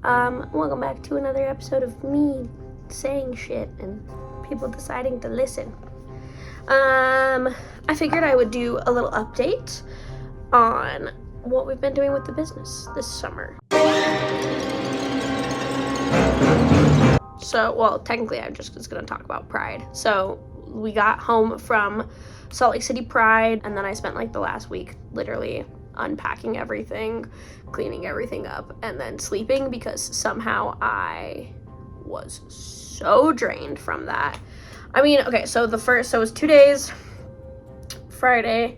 Welcome back to another episode of me saying shit and people deciding to listen. I figured I would do a little update on what we've been doing with the business this summer. So, well, technically I'm just going to talk about Pride. So, we got home from Salt Lake City Pride, and then I spent like the last week literally unpacking everything, cleaning everything up, and then sleeping because somehow I was so drained from that. I mean, okay, so it was 2 days, Saturday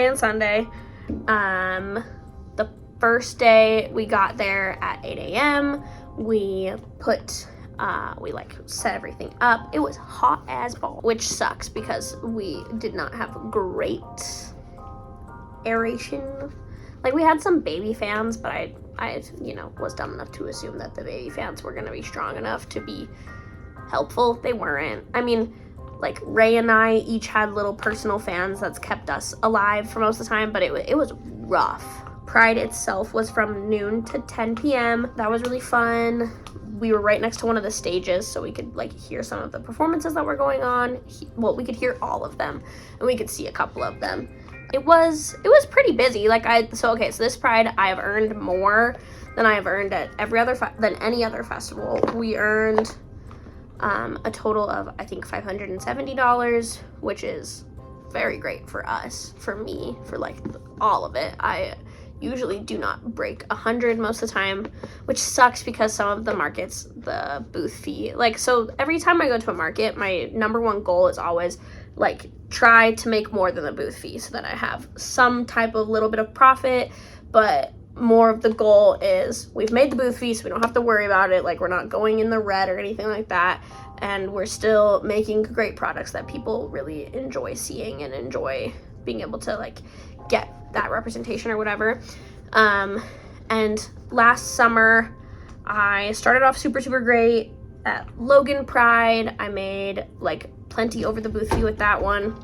and Sunday. The first day we got there at 8 a.m. We set everything up. It was hot as balls, which sucks because we did not have great aeration. Like, we had some baby fans, but I was dumb enough to assume that the baby fans were going to be strong enough to be helpful. They weren't. I mean, like, Ray and I each had little personal fans that's kept us alive for most of the time, but it was rough. Pride itself was from noon to 10 p.m. That was really fun. We were right next to one of the stages, so we could like hear some of the performances that were going on. We could hear all of them, and we could see a couple of them. It was pretty busy. So this Pride, I have earned more than I have earned at any other festival. We earned a total of, I think, $570, which is very great for us, for me, for like all of it. I usually do not break 100 most of the time, which sucks because some of the markets, the booth fee, so every time I go to a market, my number one goal is always try to make more than the booth fee so that I have some type of little bit of profit. But more of the goal is we've made the booth fee, so we don't have to worry about it. We're not going in the red or anything like that, and we're still making great products that people really enjoy seeing and enjoy being able to get that representation or whatever. And last summer I started off super great at Logan Pride. I made plenty over the booth fee with that one.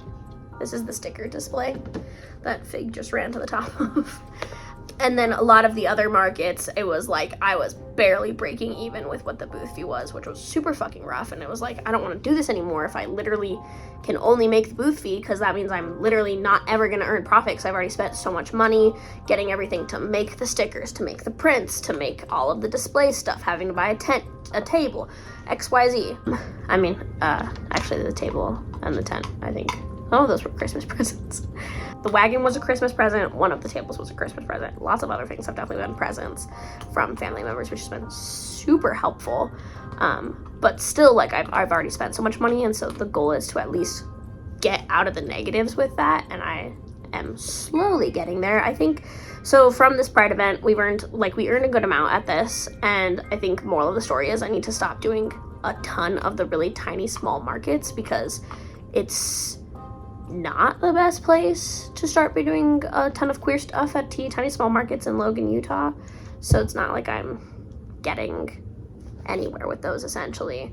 This is the sticker display that Fig just ran to the top of. And then a lot of the other markets, it was I was barely breaking even with what the booth fee was, which was super fucking rough. And it was I don't want to do this anymore if I literally can only make the booth fee, because that means I'm literally not ever going to earn profit because I've already spent so much money getting everything to make the stickers, to make the prints, to make all of the display stuff, having to buy a tent, a table, XYZ. I mean, actually the table and the tent, I think. Oh, those were Christmas presents. The wagon was a Christmas present. One of the tables was a Christmas present. Lots of other things have definitely been presents from family members, which has been super helpful. But still, I've already spent so much money, and so the goal is to at least get out of the negatives with that, and I am slowly getting there, I think. So from this Pride event, we earned a good amount at this, and I think moral of the story is I need to stop doing a ton of the really tiny small markets, because it's not the best place to start by doing a ton of queer stuff at tiny small markets in Logan, Utah. So it's not like I'm getting anywhere with those, essentially.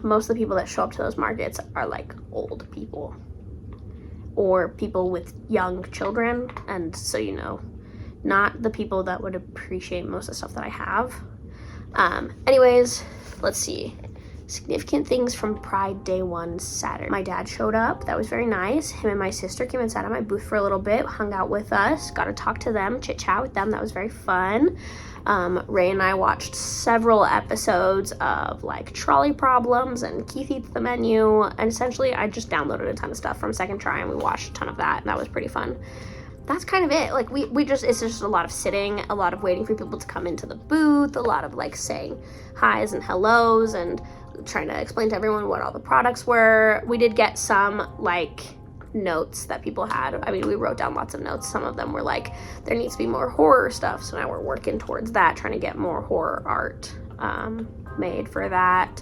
Most of the people that show up to those markets are old people or people with young children, and so not the people that would appreciate most of the stuff that I have. Anyways, let's see. Significant things from Pride Day 1 Saturday. My dad showed up. That was very nice. Him and my sister came and sat at my booth for a little bit, hung out with us, got to talk to them, chit chat with them. That was very fun. Ray and I watched several episodes of Trolley Problems and Keith Eats the Menu, and essentially I just downloaded a ton of stuff from Second Try, and we watched a ton of that, and that was pretty fun. That's kind of it. It's just a lot of sitting, a lot of waiting for people to come into the booth, a lot of saying hi's and hellos and trying to explain to everyone what all the products were. We did get some notes that people had. I mean, we wrote down lots of notes. Some of them were there needs to be more horror stuff, so now we're working towards that, trying to get more horror art made for that.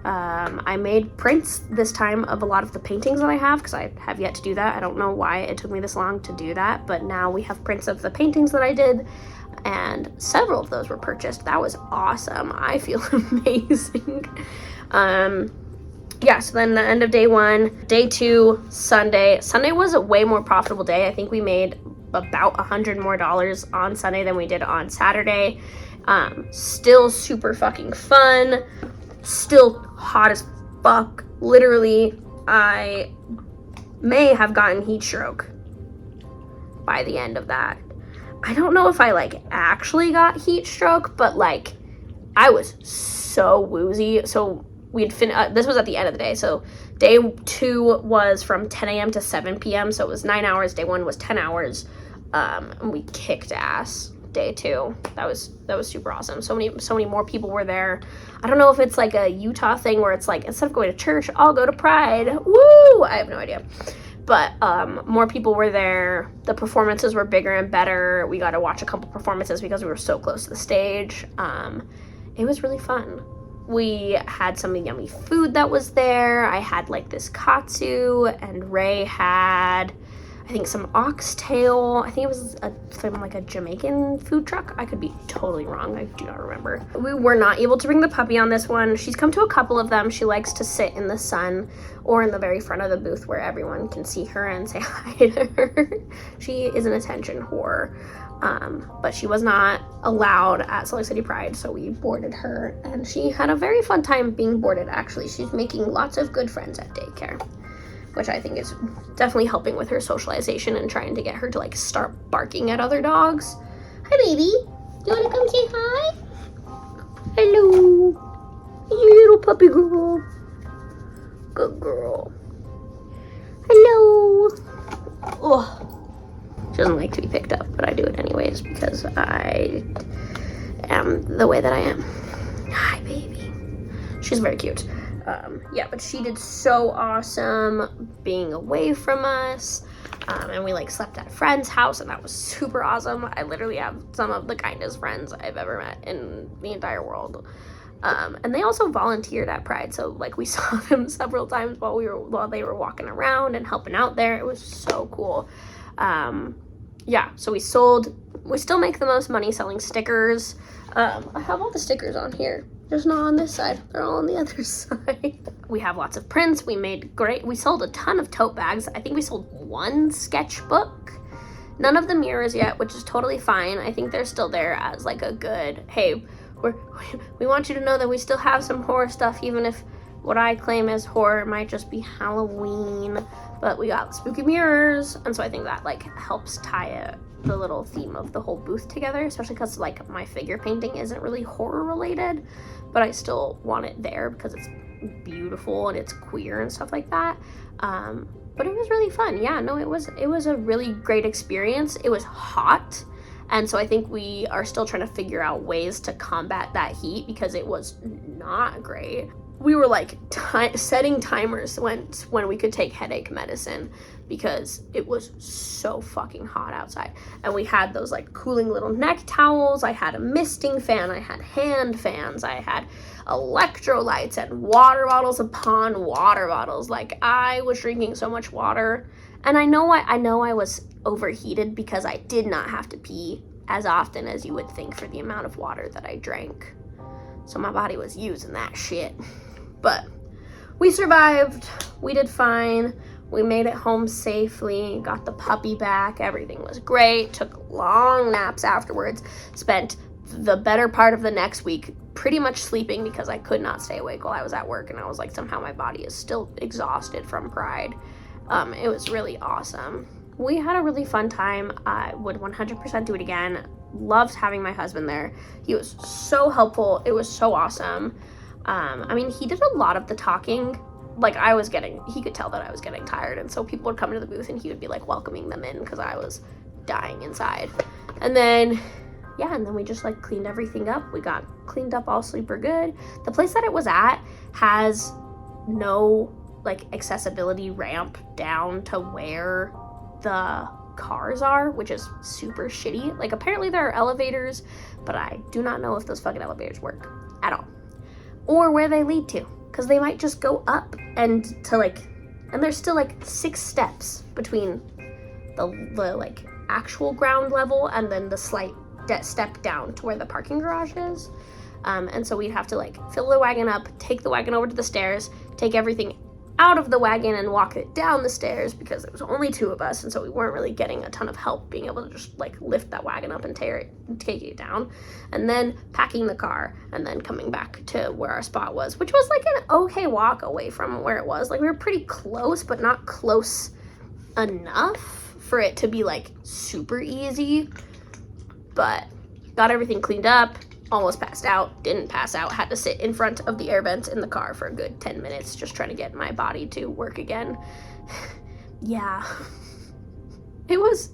I made prints this time of a lot of the paintings that I have, because I have yet to do that. I don't know why it took me this long to do that, but now we have prints of the paintings that I did, and several of those were purchased. That was awesome. I feel amazing. So then the end of day 1, day 2, Sunday was a way more profitable day. I think we made about $100 more on Sunday than we did on Saturday. Still super fucking fun, still hot as fuck. Literally, I may have gotten heat stroke by the end of that. I don't know if I like actually got heat stroke, but like I was so woozy. So we'd this was at the end of the day. So day 2 was from 10 a.m. to 7 p.m. So it was 9 hours. Day 1 was 10 hours. And we kicked ass day 2. That was super awesome. So many more people were there. I don't know if it's like a Utah thing where it's like, instead of going to church, I'll go to Pride. Woo! I have no idea. But more people were there. The performances were bigger and better. We got to watch a couple performances because we were so close to the stage. It was really fun. We had some yummy food that was there. I had like this katsu, and Ray had, I think, some oxtail. I think it was from like a Jamaican food truck. I could be totally wrong. I do not remember. We were not able to bring the puppy on this one. She's come to a couple of them. She likes to sit in the sun or in the very front of the booth where everyone can see her and say hi to her. She is an attention whore. But she was not allowed at SLC Pride, so we boarded her, and she had a very fun time being boarded, actually. She's making lots of good friends at daycare, which I think is definitely helping with her socialization and trying to get her to like start barking at other dogs. Hi, baby. You want to come say hi? Hello. You little puppy girl. Good girl. Hello. Oh. She doesn't like to be picked up, but I do it anyways because I am the way that I am. Hi, baby. She's very cute. Yeah, but she did so awesome being away from us. And we like slept at a friend's house, and that was super awesome. I literally have some of the kindest friends I've ever met in the entire world. And they also volunteered at Pride, so like we saw them several times while they were walking around and helping out there. It was so cool. Yeah, so we still make the most money selling stickers. I have all the stickers on here, just not on this side. They're all on the other side. We have lots of prints. We sold a ton of tote bags. I think we sold 1 sketchbook. None of the mirrors yet, which is totally fine. I think they're still there as like a good, hey, we want you to know that we still have some horror stuff, even if what I claim as horror might just be Halloween. But we got spooky mirrors, and so I think that like helps tie the little theme of the whole booth together, especially because like my figure painting isn't really horror related, but I still want it there because it's beautiful and it's queer and stuff like that. But it was really fun. Yeah, no, it was a really great experience. It was hot, and so I think we are still trying to figure out ways to combat that heat because it was not great. We were like setting timers when we could take headache medicine because it was so fucking hot outside. And we had those like cooling little neck towels. I had a misting fan. I had hand fans. I had electrolytes and water bottles upon water bottles. Like I was drinking so much water. And I know I was overheated because I did not have to pee as often as you would think for the amount of water that I drank. So my body was using that shit. But we survived. We did fine. We made it home safely, got the puppy back. Everything was great. Took long naps afterwards. Spent the better part of the next week pretty much sleeping because I could not stay awake while I was at work. And I was like, somehow my body is still exhausted from Pride. It was really awesome. We had a really fun time. I would 100% do it again. Loved having my husband there. He was so helpful. It was so awesome. I mean, he did a lot of the talking. Like he could tell that I was getting tired, and so people would come to the booth and he would be like welcoming them in because I was dying inside. And then we just like cleaned everything up. We got cleaned up all super good. The place that it was at has no like accessibility ramp down to where the cars are, which is super shitty. Like apparently there are elevators, but I do not know if those fucking elevators work at all. Or where they lead to, because they might just go up and there's still like 6 steps between the like actual ground level and then the slight step down to where the parking garage is. And so we'd have to like fill the wagon up, take the wagon over to the stairs, take everything out of the wagon and walk it down the stairs because there was only 2 of us, and so we weren't really getting a ton of help being able to just like lift that wagon up and take it down, and then packing the car and then coming back to where our spot was, which was like an okay walk away from where it was. Like we were pretty close, but not close enough for it to be like super easy. But got everything cleaned up. Almost passed out, didn't pass out, had to sit in front of the air vents in the car for a good 10 minutes just trying to get my body to work again. Yeah, it was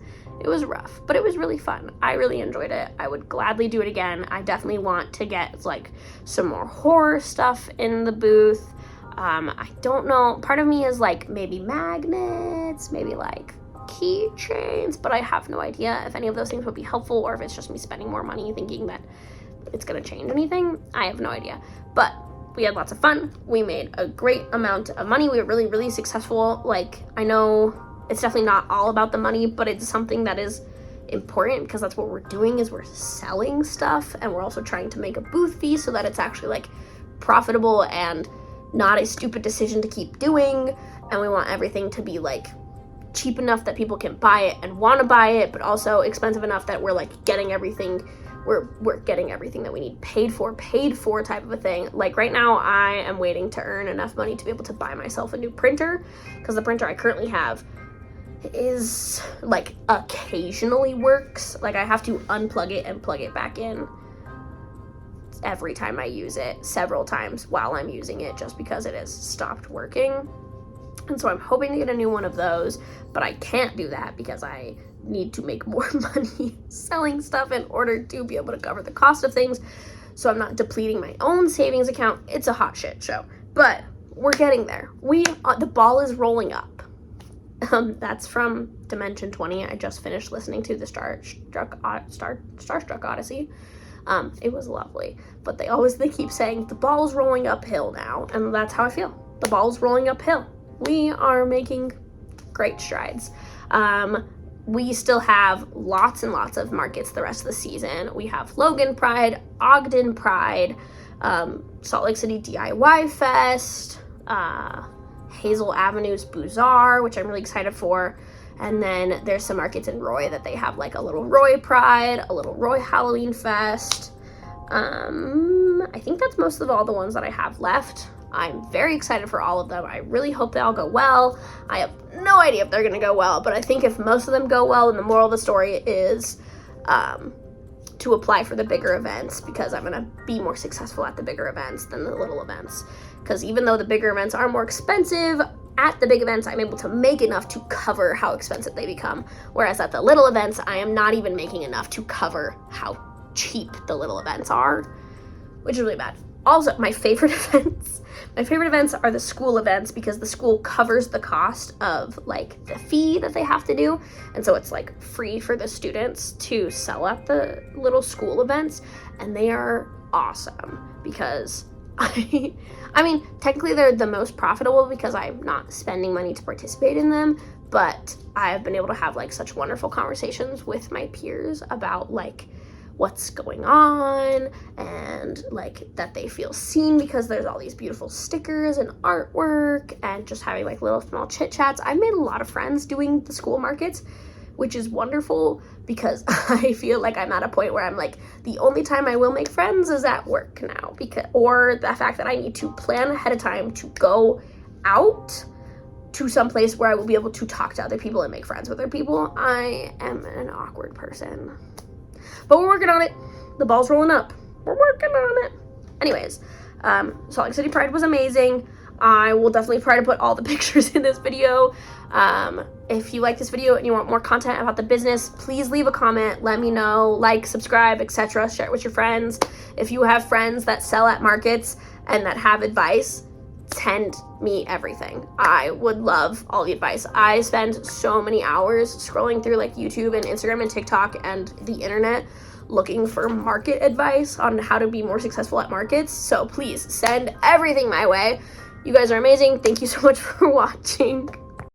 rough, but it was really fun. I really enjoyed it. I would gladly do it again. I definitely want to get like some more horror stuff in the booth. I don't know, part of me is like maybe magnets, maybe like keychains, but I have no idea if any of those things would be helpful or if it's just me spending more money thinking that it's gonna change anything. I have no idea, but we had lots of fun. We made a great amount of money. We were really, really successful. Like, I know it's definitely not all about the money, but it's something that is important because that's what we're doing, is we're selling stuff, and we're also trying to make a booth fee so that it's actually like profitable and not a stupid decision to keep doing. And we want everything to be like cheap enough that people can buy it and want to buy it, but also expensive enough that we're like getting everything, we're getting everything that we need paid for type of a thing. Like right now I am waiting to earn enough money to be able to buy myself a new printer, because the printer I currently have is like occasionally works. Like I have to unplug it and plug it back in every time I use it, several times while I'm using it, just because it has stopped working. And so I'm hoping to get a new one of those, but I can't do that because I need to make more money selling stuff in order to be able to cover the cost of things, so I'm not depleting my own savings account. It's a hot shit show, but we're getting there. The ball is rolling up. That's from Dimension 20. I just finished listening to the Starstruck Odyssey. It was lovely, but they keep saying the ball's rolling uphill now, and that's how I feel. The ball's rolling uphill. We are making great strides. We still have lots and lots of markets the rest of the season. We have Logan Pride, Ogden Pride, Salt Lake City DIY Fest, Hazel Avenue's Bazaar, which I'm really excited for. And then there's some markets in Roy that they have like a little Roy Pride, a little Roy Halloween Fest. I think that's most of all the ones that I have left. I'm very excited for all of them. I really hope they all go well. I have no idea if they're going to go well, but I think if most of them go well, then the moral of the story is to apply for the bigger events, because I'm going to be more successful at the bigger events than the little events. Because even though the bigger events are more expensive, at the big events, I'm able to make enough to cover how expensive they become. Whereas at the little events, I am not even making enough to cover how cheap the little events are, which is really bad. Also, my favorite events are the school events, because the school covers the cost of like the fee that they have to do. And so it's like free for the students to sell at the little school events. And they are awesome because I mean, technically they're the most profitable because I'm not spending money to participate in them. But I've been able to have like such wonderful conversations with my peers about like what's going on, and like that they feel seen because there's all these beautiful stickers and artwork, and just having like little small chit chats. I've made a lot of friends doing the school markets, which is wonderful because I feel like I'm at a point where I'm like, the only time I will make friends is at work now, or the fact that I need to plan ahead of time to go out to some place where I will be able to talk to other people and make friends with other people. I am an awkward person. But we're working on it. The ball's rolling up. We're working on it. Anyways, Salt Lake City Pride was amazing. I will definitely try to put all the pictures in this video. If you like this video and you want more content about the business, please leave a comment. Let me know. Like, subscribe, etc. Share it with your friends. If you have friends that sell at markets and that have advice, send me everything. I would love all the advice. I spend so many hours scrolling through like YouTube and Instagram and TikTok and the internet looking for market advice on how to be more successful at markets. So please send everything my way. You guys are amazing. Thank you so much for watching.